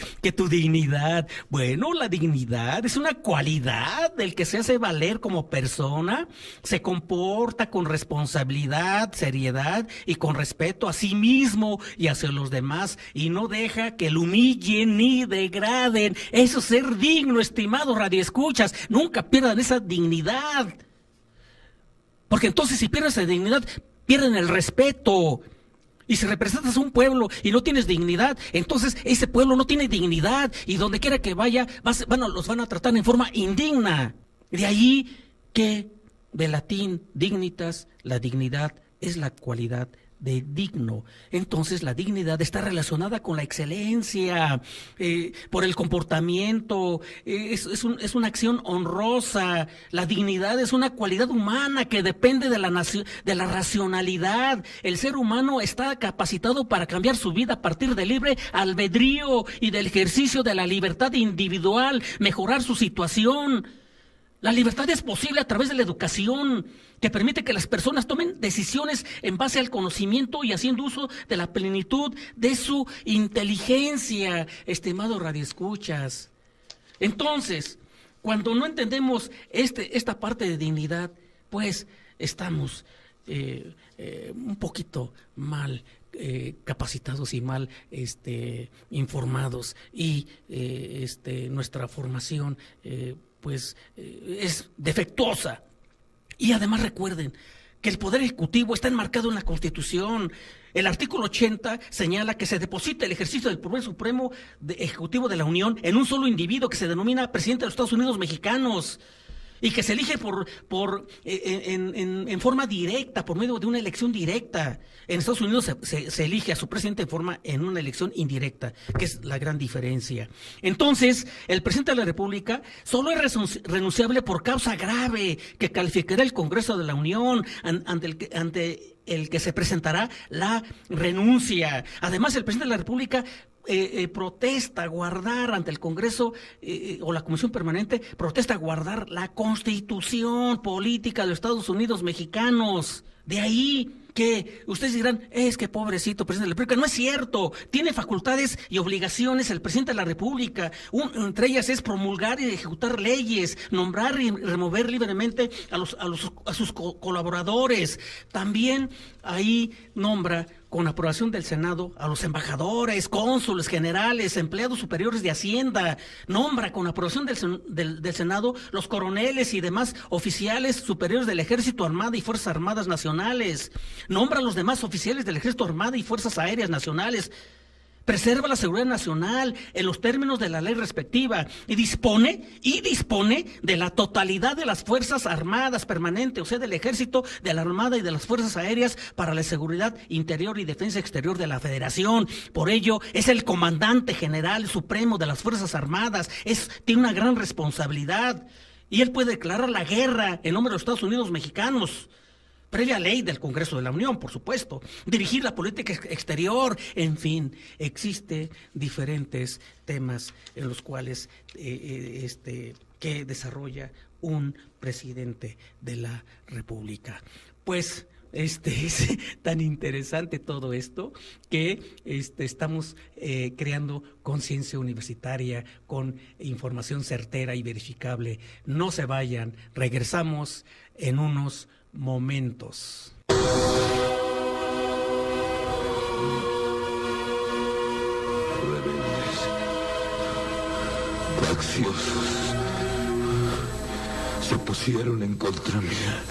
dignidad. Bueno, la dignidad es una cualidad del que se hace valer como persona, se comporta con responsabilidad, seriedad y con respeto a sí mismo y hacia los demás y no deja que lo humillen ni degraden. Eso es ser digno, estimado radioescuchas. Nunca pierdan esa dignidad. Porque entonces si pierdes esa dignidad, pierden el respeto. Y si representas a un pueblo y no tienes dignidad, entonces ese pueblo no tiene dignidad. Y donde quiera que vaya, los van a tratar en forma indigna. De ahí que, de latín, dignitas, la dignidad es la cualidad de digno. Entonces la dignidad está relacionada con la excelencia, por el comportamiento, es una acción honrosa. La dignidad es una cualidad humana que depende de la racionalidad. El ser humano está capacitado para cambiar su vida a partir del libre albedrío y del ejercicio de la libertad individual, mejorar su situación. La libertad es posible a través de la educación, que permite que las personas tomen decisiones en base al conocimiento y haciendo uso de la plenitud de su inteligencia, estimado radioescuchas. Entonces, cuando no entendemos esta parte de dignidad, pues estamos un poquito mal capacitados y mal informados y nuestra formación es defectuosa. Y además recuerden que el Poder Ejecutivo está enmarcado en la Constitución. El artículo 80 señala que se deposita el ejercicio del Poder Supremo Ejecutivo de la Unión en un solo individuo que se denomina Presidente de los Estados Unidos Mexicanos y que se elige en forma directa, por medio de una elección directa. En Estados Unidos se elige a su presidente en una elección indirecta, que es la gran diferencia. Entonces, el presidente de la República solo es renunciable por causa grave que calificará el Congreso de la Unión ante el que se presentará la renuncia. Además, el presidente de la República protesta guardar ante el Congreso o la Comisión Permanente, protesta guardar la Constitución Política de los Estados Unidos Mexicanos. De ahí que ustedes dirán, es que pobrecito presidente de la República. No es cierto, tiene facultades y obligaciones el presidente de la República. Entre ellas es promulgar y ejecutar leyes, nombrar y remover libremente a sus colaboradores. También ahí nombra con aprobación del Senado a los embajadores, cónsules, generales, empleados superiores de Hacienda. Nombra con aprobación del Senado los coroneles y demás oficiales superiores del Ejército, Armada y Fuerzas Armadas Nacionales. Nombra a los demás oficiales del Ejército, Armada y Fuerzas Aéreas Nacionales. preserva la seguridad nacional en los términos de la ley respectiva y dispone de la totalidad de las Fuerzas Armadas permanentes, o sea, del Ejército, de la Armada y de las Fuerzas Aéreas para la seguridad interior y defensa exterior de la Federación. Por ello, es el comandante general supremo de las Fuerzas Armadas, tiene una gran responsabilidad y él puede declarar la guerra en nombre de los Estados Unidos mexicanos, previa ley del Congreso de la Unión, por supuesto, dirigir la política exterior, en fin, existen diferentes temas en los cuales que desarrolla un presidente de la República. Pues es tan interesante todo esto que estamos creando conciencia universitaria con información certera y verificable. No se vayan, regresamos en unos momentos. Rebeldes, facciosos, se pusieron en contra mía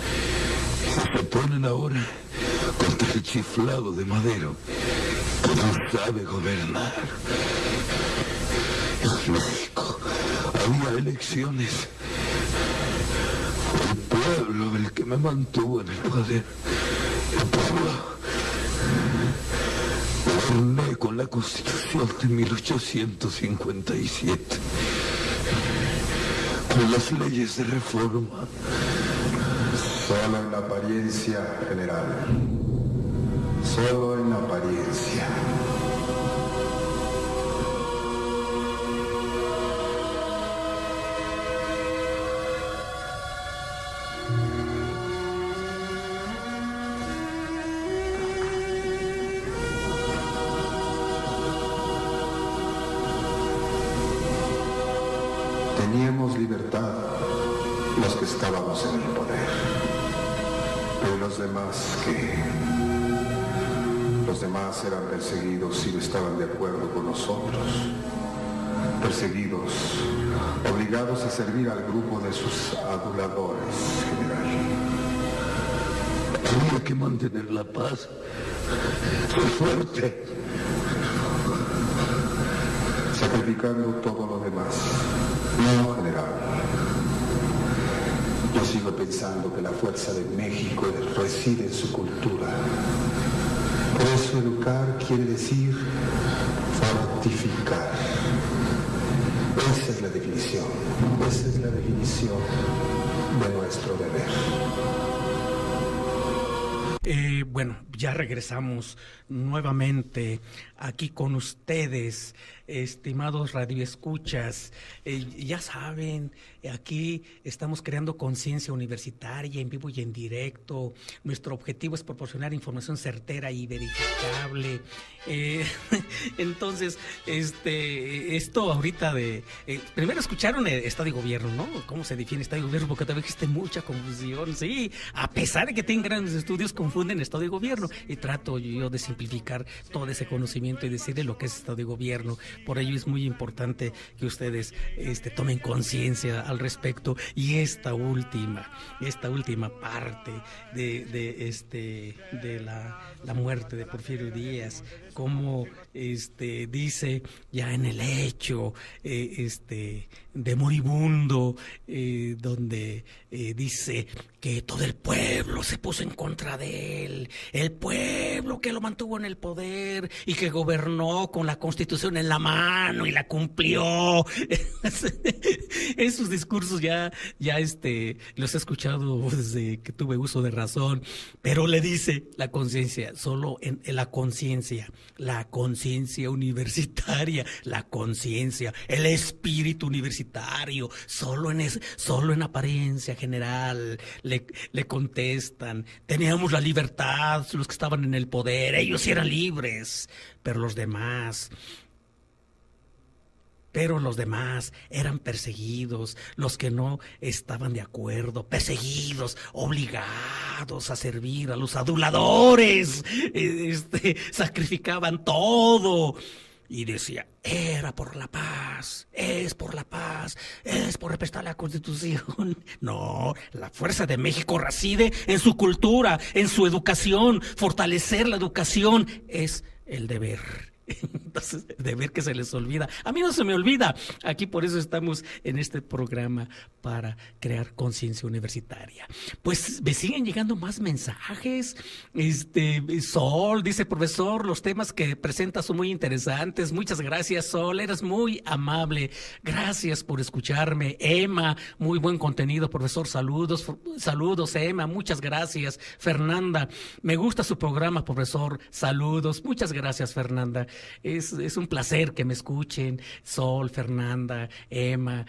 y se ponen ahora contra el chiflado de Madero, que no sabe gobernar. En México había elecciones. El pueblo el que me mantuvo en el poder. El pueblo. Goberné con la Constitución de 1857. Con las leyes de reforma. Solo en la apariencia, general. Solo en la apariencia. Teníamos libertad los que estábamos en el poder, pero los demás eran perseguidos y no estaban de acuerdo con nosotros, perseguidos, obligados a servir al grupo de sus aduladores, general. Había que mantener la paz, ser fuerte, sacrificando todo lo demás. No, general. Yo sigo pensando que la fuerza de México reside en su cultura. Por eso educar quiere decir fortificar. Esa es la definición. Esa es la definición de nuestro deber. Bueno, ya regresamos nuevamente aquí con ustedes, estimados radioescuchas. Ya saben, aquí estamos creando conciencia universitaria en vivo y en directo. Nuestro objetivo es proporcionar información certera y verificable. Entonces, esto ahorita primero escucharon el Estado de Gobierno, ¿no? ¿Cómo se define Estado de Gobierno? Porque todavía existe mucha confusión, sí. A pesar de que tienen grandes estudios, confunden Estado de Gobierno. Y trato yo de simplificar todo ese conocimiento y decirles lo que es Estado de Gobierno. Por ello es muy importante que ustedes tomen conciencia al respecto. Y esta última parte de la muerte de Porfirio Díaz, como dice ya en el hecho de moribundo, donde dice que todo el pueblo se puso en contra de él, el pueblo que lo mantuvo en el poder y que gobernó con la Constitución en la mano y la cumplió. Esos discursos ya los he escuchado desde que tuve uso de razón, pero le dice la conciencia, solo en la conciencia universitaria, la conciencia, el espíritu universitario, solo en apariencia general. Le contestan, teníamos la libertad los que estaban en el poder, ellos eran libres, pero los demás eran perseguidos, los que no estaban de acuerdo, perseguidos, obligados a servir a los aduladores, sacrificaban todo. Y decía, era por la paz, es por la paz, es por respetar la Constitución. No, la fuerza de México reside en su cultura, en su educación. Fortalecer la educación es el deber Entonces, de ver que se les olvida. A mí no se me olvida. Aquí por eso estamos en este programa, para crear conciencia universitaria. Pues me siguen llegando más mensajes. Sol dice: profesor, los temas que presenta son muy interesantes. Muchas gracias, Sol, eres muy amable. Gracias por escucharme. Emma, muy buen contenido, profesor. Saludos, Emma, muchas gracias. Fernanda, me gusta su programa, profesor. Saludos, muchas gracias, Fernanda. Es un placer que me escuchen. Sol, Fernanda, Emma,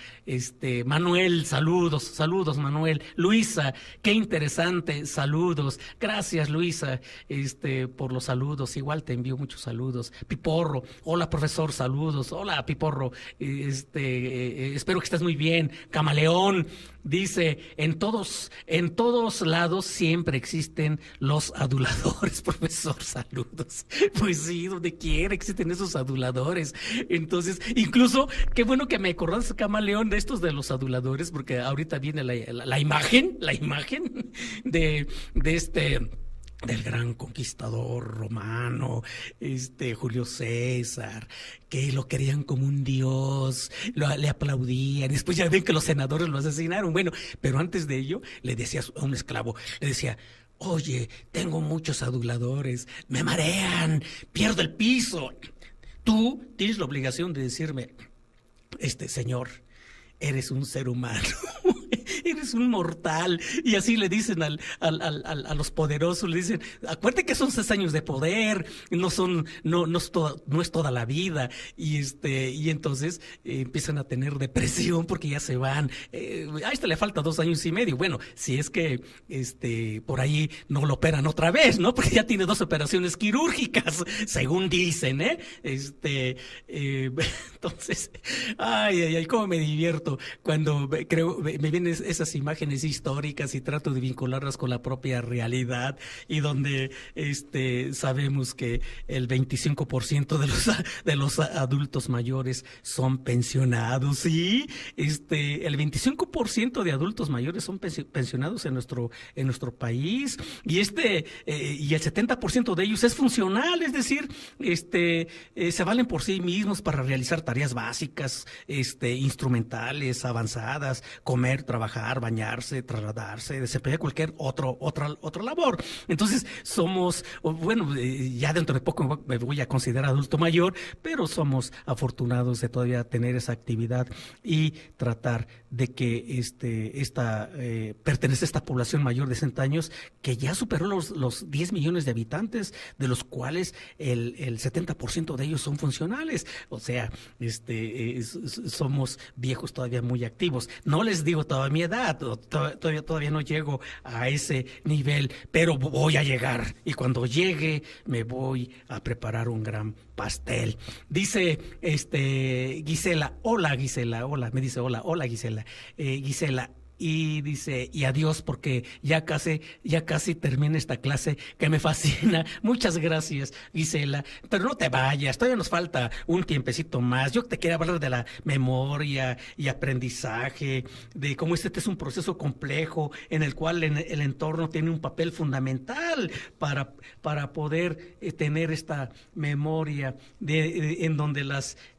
Manuel, saludos, Manuel. Luisa, qué interesante, saludos. Gracias, Luisa, por los saludos. Igual te envío muchos saludos. Piporro, hola, profesor, saludos. Hola, Piporro, espero que estés muy bien. Camaleón dice: en todos lados siempre existen los aduladores, profesor, saludos. Pues sí, donde quiera existen esos aduladores. Entonces, incluso, qué bueno que me acordaste, Camaleón, de estos de los aduladores, porque ahorita viene la imagen del gran conquistador romano, Julio César, que lo querían como un dios, le aplaudían, y después ya ven que los senadores lo asesinaron. Bueno, pero antes de ello, le decía a un esclavo, le decía: oye, tengo muchos aduladores, me marean, pierdo el piso. Tú tienes la obligación de decirme: señor, eres un ser humano. Eres un mortal. Y así le dicen a los poderosos, le dicen: acuérdate que son 6 años de poder, no es toda la vida. Y entonces empiezan a tener depresión porque ya se van. A le falta 2 años y medio. Bueno, si es que por ahí no lo operan otra vez, ¿no? Porque ya tiene 2 operaciones quirúrgicas, según dicen, entonces, ay, cómo me divierto cuando me vienen esas imágenes históricas y trato de vincularlas con la propia realidad, y donde sabemos que el 25% de los adultos mayores son pensionados, ¿sí? El 25% de adultos mayores son pensionados en nuestro país, y y el 70% de ellos es funcional, es decir, se valen por sí mismos para realizar tareas básicas, instrumentales, avanzadas, comer, trabajar, bañarse, trasladarse, desempeñar cualquier otra labor. Entonces ya dentro de poco me voy a considerar adulto mayor, pero somos afortunados de todavía tener esa actividad y tratar de que pertenece a esta población mayor de 60 años que ya superó los 10 millones de habitantes, de los cuales el 70% de ellos son funcionales. O sea, somos viejos todavía muy activos. No les digo toda mi edad, todavía no llego a ese nivel, pero voy a llegar, y cuando llegue me voy a preparar un gran pastel. Dice Gisela: hola, Gisela, hola, me dice hola Gisela, Gisela. Y dice: y adiós, porque ya casi termina esta clase que me fascina. Muchas gracias, Gisela. Pero no te vayas, todavía nos falta un tiempecito más. Yo te quiero hablar de la memoria y aprendizaje, de cómo este es un proceso complejo en el cual el entorno tiene un papel fundamental para poder tener esta memoria en donde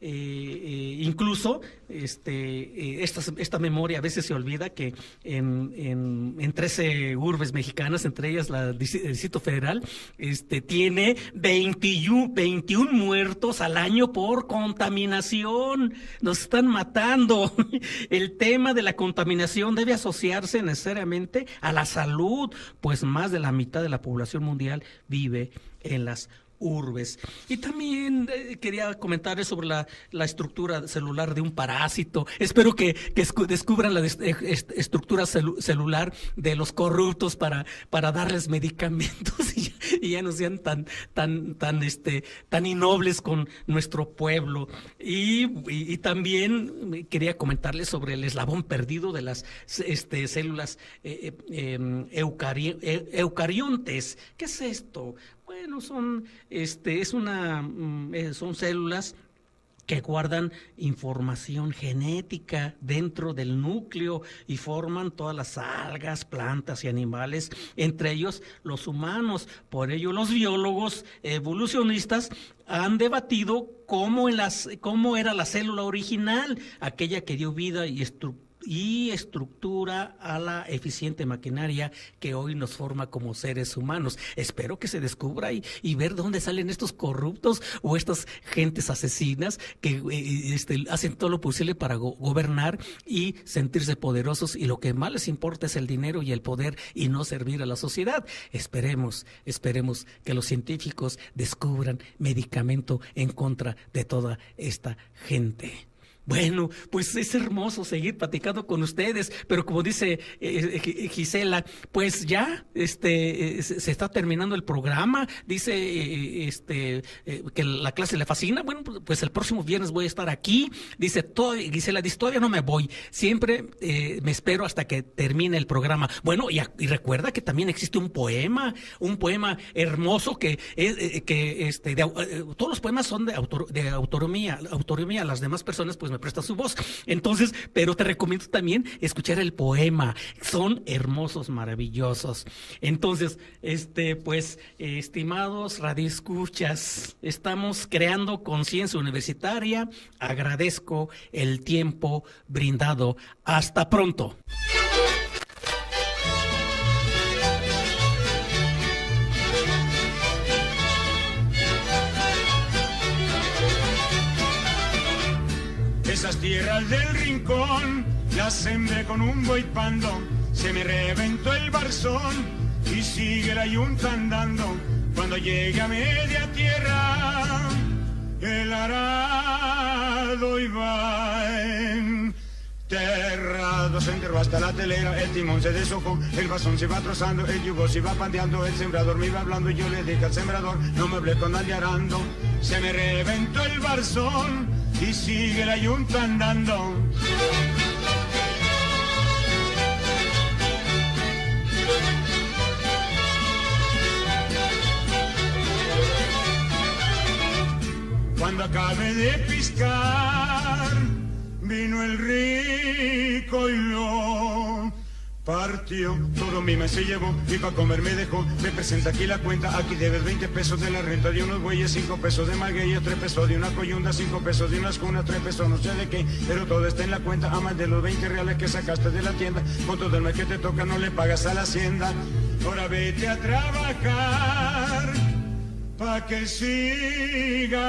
incluso esta memoria a veces se olvida que en 13 urbes mexicanas, entre ellas el Distrito Federal, tiene 21 muertos al año por contaminación. Nos están matando. El tema de la contaminación debe asociarse necesariamente a la salud, pues más de la mitad de la población mundial vive en las urbes. Y también quería comentarles sobre la estructura celular de un parásito. Espero que descubran la estructura celular de los corruptos para darles medicamentos y ya no sean tan innobles con nuestro pueblo. Y también quería comentarles sobre el eslabón perdido de las células eucariontes. ¿Qué es esto? Bueno, son células que guardan información genética dentro del núcleo y forman todas las algas, plantas y animales, entre ellos los humanos. Por ello, los biólogos evolucionistas han debatido cómo era la célula original, aquella que dio vida y estructura a la eficiente maquinaria que hoy nos forma como seres humanos. Espero que se descubra y ver dónde salen estos corruptos o estas gentes asesinas que hacen todo lo posible para gobernar y sentirse poderosos, y lo que más les importa es el dinero y el poder y no servir a la sociedad. Esperemos que los científicos descubran medicamento en contra de toda esta gente. Bueno, pues es hermoso seguir platicando con ustedes, pero como dice Gisela, pues ya se está terminando el programa. Dice que la clase le fascina. Bueno, pues el próximo viernes voy a estar aquí. Gisela dice, todavía no me voy, siempre me espero hasta que termine el programa. Bueno, y recuerda que también existe un poema hermoso que todos los poemas son de autonomía. Las demás personas pues me presta su voz. Entonces, pero te recomiendo también escuchar el poema. Son hermosos, maravillosos. Entonces, pues, estimados radioescuchas, estamos creando conciencia universitaria. Agradezco el tiempo brindado. Hasta pronto. Esas tierras del rincón las sembré con un buey pando, se me reventó el barzón y sigue la yunta andando. Cuando llega a media tierra, el arado iba enterrado, se enterró hasta la telera, el timón se deshojó, el bastón se iba trozando, el yugo se iba pandeando, el sembrador me iba hablando y yo le dije al sembrador, no me hablé con nadie arando. Se me reventó el barzón y sigue la yunta andando. Cuando acabé de piscar, vino el rico y lo partió. Todo mi mes se llevó y pa' comer me dejó. Me presenta aquí la cuenta, aquí debes 20 pesos de la renta de unos bueyes, 5 pesos de magueyes, 3 pesos de una coyunda, 5 pesos de unas cunas, 3 pesos no sé de qué, pero todo está en la cuenta, a más de los 20 reales que sacaste de la tienda. Con todo el mes que te toca no le pagas a la hacienda. Ahora vete a trabajar pa' que sigas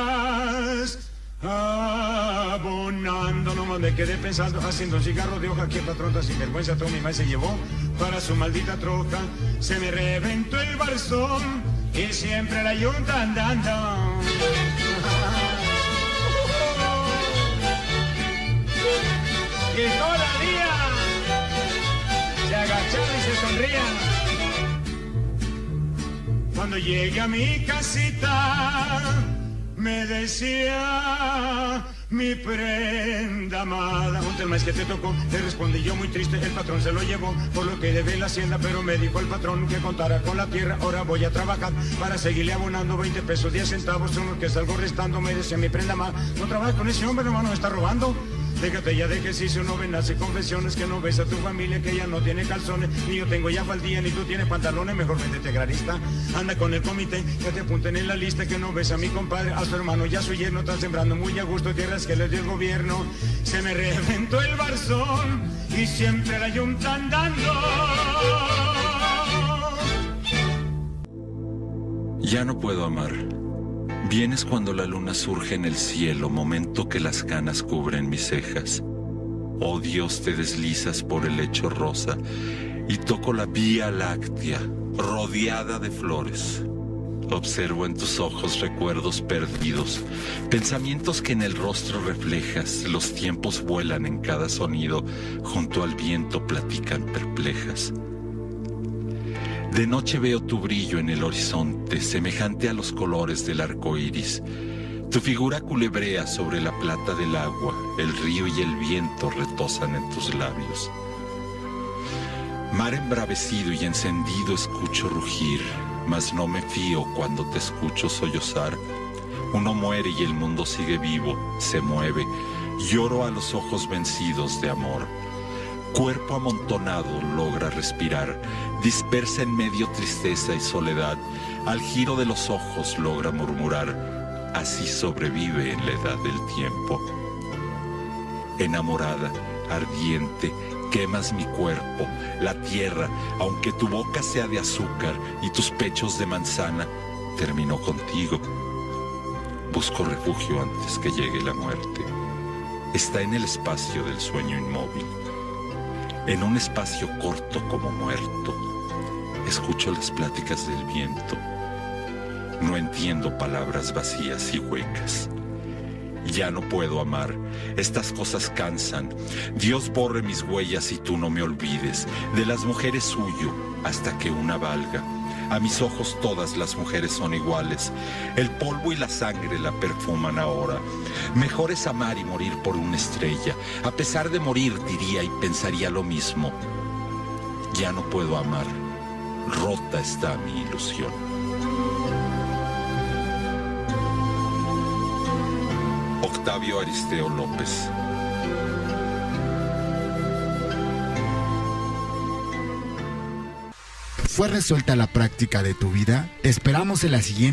abonando. No me quedé pensando, haciendo un cigarro de hoja que el patrón sin vergüenza todo mi maíz se llevó para su maldita troca. Se me reventó el barzón y siempre la yunta andando. Y todavía se agacharon y se sonrían. Cuando llegué a mi casita, me decía mi prenda amada, ¿dónde el mes que te tocó? Le respondí yo muy triste, el patrón se lo llevó por lo que debe en la hacienda, pero me dijo el patrón que contara con la tierra. Ahora voy a trabajar para seguirle abonando 20 pesos 10 centavos, son los que salgo restando. Me decía mi prenda amada, no trabajes con ese hombre, hermano, me está robando. Déjate ya de ejercicio, no vendas y confesiones, que no ves a tu familia, que ella no tiene calzones, ni yo tengo ya faldilla, ni tú tienes pantalones, mejor véndete agrarista. Anda con el comité, que te apunten en la lista, que no ves a mi compadre, a su hermano y a su yerno, están sembrando muy a gusto tierras que les dio el gobierno. Se me reventó el barzón y siempre la yunta andando. Ya no puedo amar. Vienes cuando la luna surge en el cielo, momento que las canas cubren mis cejas. Oh Dios, te deslizas por el lecho rosa y toco la Vía Láctea, rodeada de flores. Observo en tus ojos recuerdos perdidos, pensamientos que en el rostro reflejas. Los tiempos vuelan en cada sonido, junto al viento platican perplejas. De noche veo tu brillo en el horizonte, semejante a los colores del arco iris. Tu figura culebrea sobre la plata del agua, el río y el viento retosan en tus labios. Mar embravecido y encendido escucho rugir, mas no me fío cuando te escucho sollozar. Uno muere y el mundo sigue vivo, se mueve. Lloro a los ojos vencidos de amor. Cuerpo amontonado logra respirar, dispersa en medio tristeza y soledad. Al giro de los ojos logra murmurar, así sobrevive en la edad del tiempo. Enamorada, ardiente, quemas mi cuerpo, la tierra, aunque tu boca sea de azúcar y tus pechos de manzana, terminó contigo. Busco refugio antes que llegue la muerte. Está en el espacio del sueño inmóvil, en un espacio corto como muerto. Escucho las pláticas del viento. No entiendo palabras vacías y huecas. Ya no puedo amar. Estas cosas cansan. Dios borre mis huellas y tú no me olvides. De las mujeres huyo hasta que una valga. A mis ojos todas las mujeres son iguales. El polvo y la sangre la perfuman ahora. Mejor es amar y morir por una estrella. A pesar de morir diría y pensaría lo mismo. Ya no puedo amar. Rota está mi ilusión. Octavio Aristeo López. ¿Fue resuelta la práctica de tu vida? Esperamos en la siguiente